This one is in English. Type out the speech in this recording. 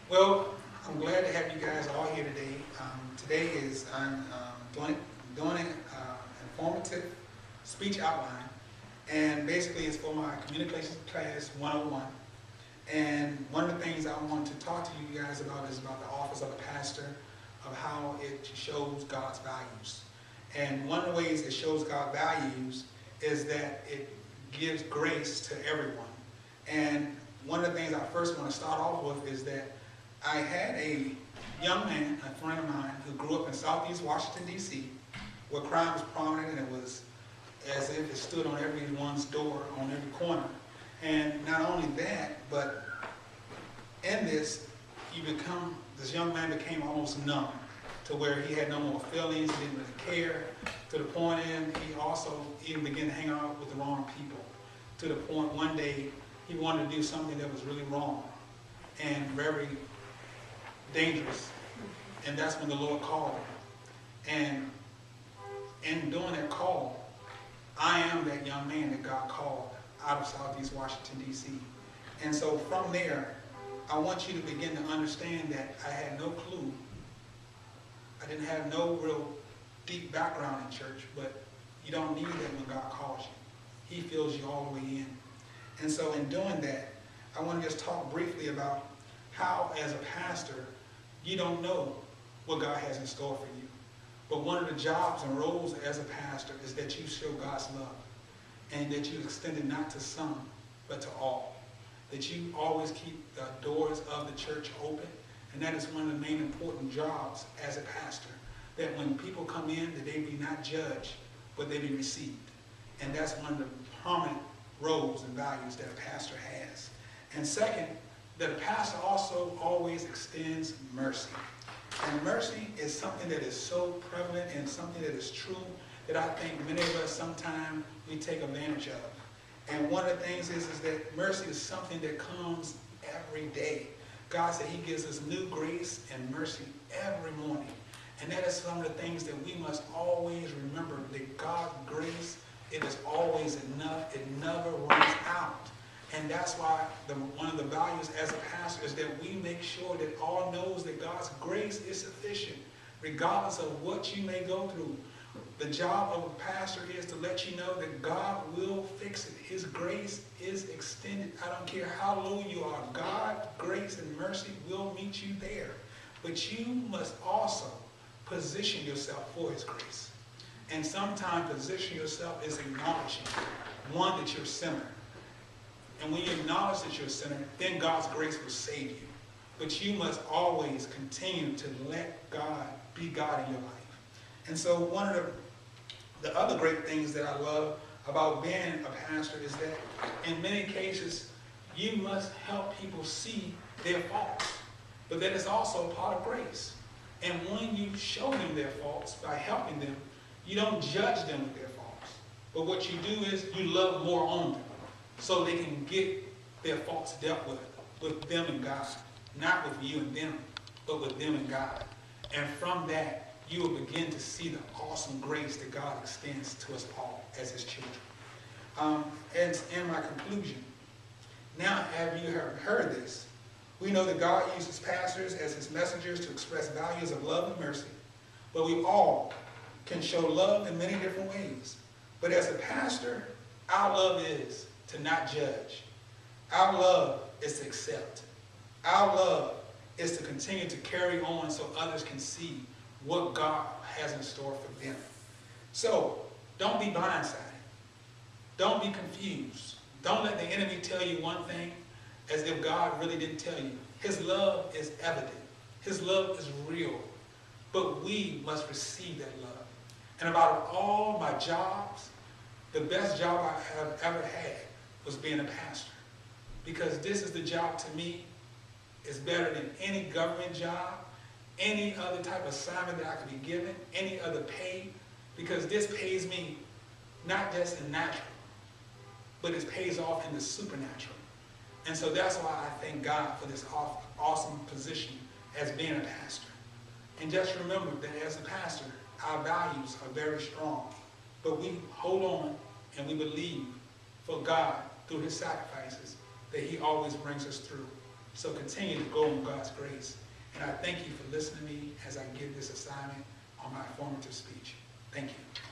Well, I'm glad to have you guys all here today. Today is I'm doing an informative speech outline, and basically it's for my communications class 101. And one of the things I want to talk to you guys about is about the office of a pastor, of how it shows God's values. And one of the ways it shows God's values is that it gives grace to everyone. And one of the things I first want to start off with is that I had a young man, a friend of mine, who grew up in Southeast Washington, D.C., where crime was prominent and it was as if it stood on everyone's door, on every corner. And not only that, but in this, this young man became almost numb, to where he had no more feelings, he didn't really care, to the point he also even began to hang out with the wrong people, to the point one day he wanted to do something that was really wrong and very dangerous. And that's when the Lord called him. And in doing that call, I am that young man that God called out of Southeast Washington, D.C. And so from there, I want you to begin to understand that I had no clue. I didn't have no real deep background in church, but you don't need that when God calls you. He fills you all the way in. And so in doing that, I want to just talk briefly about how, as a pastor, you don't know what God has in store for you. But one of the jobs and roles as a pastor is that you show God's love, and that you extend it not to some, but to all. That you always keep the doors of the church open, and that is one of the main important jobs as a pastor. That when people come in, that they be not judged, but they be received. And that's one of the prominent roles and values that a pastor has. And second, that a pastor also always extends mercy. And mercy is something that is so prevalent and something that is true that I think many of us sometimes we take advantage of. And one of the things is that mercy is something that comes every day. God said he gives us new grace and mercy every morning. And that is some of the things that we must always remember, that God's grace, it is always enough. It never runs out. And that's why one of the values as a pastor is that we make sure that all knows that God's grace is sufficient, regardless of what you may go through. The job of a pastor is to let you know that God will fix it. His grace is extended. I don't care how low you are. God's grace and mercy will meet you there. But you must also position yourself for his grace. And sometimes position yourself is acknowledging, one, that you're a sinner. And when you acknowledge that you're a sinner, then God's grace will save you. But you must always continue to let God be God in your life. And so one of the other great things that I love about being a pastor is that in many cases, you must help people see their faults. But that is also a part of grace. And when you show them their faults by helping them, you don't judge them with their faults. But what you do is you love more on them, so they can get their faults dealt with them and God. Not with you and them, but with them and God. And from that, you will begin to see the awesome grace that God extends to us all as his children. And in my conclusion, now have you heard this? We know that God uses pastors as his messengers to express values of love and mercy, but we all can show love in many different ways. But as a pastor, our love is to not judge. Our love is to accept. Our love is to continue to carry on so others can see what God has in store for them. So, don't be blindsided. Don't be confused. Don't let the enemy tell you one thing as if God really didn't tell you. His love is evident. His love is real. But we must receive that love. And about all my jobs, the best job I have ever had was being a pastor. Because this is the job to me, is better than any government job, any other type of assignment that I could be given, any other pay, because this pays me not just in natural, but it pays off in the supernatural. And so that's why I thank God for this awesome position as being a pastor. And just remember that as a pastor, our values are very strong, but we hold on and we believe for God through his sacrifices that he always brings us through. So continue to go in God's grace. And I thank you for listening to me as I give this assignment on my formative speech. Thank you.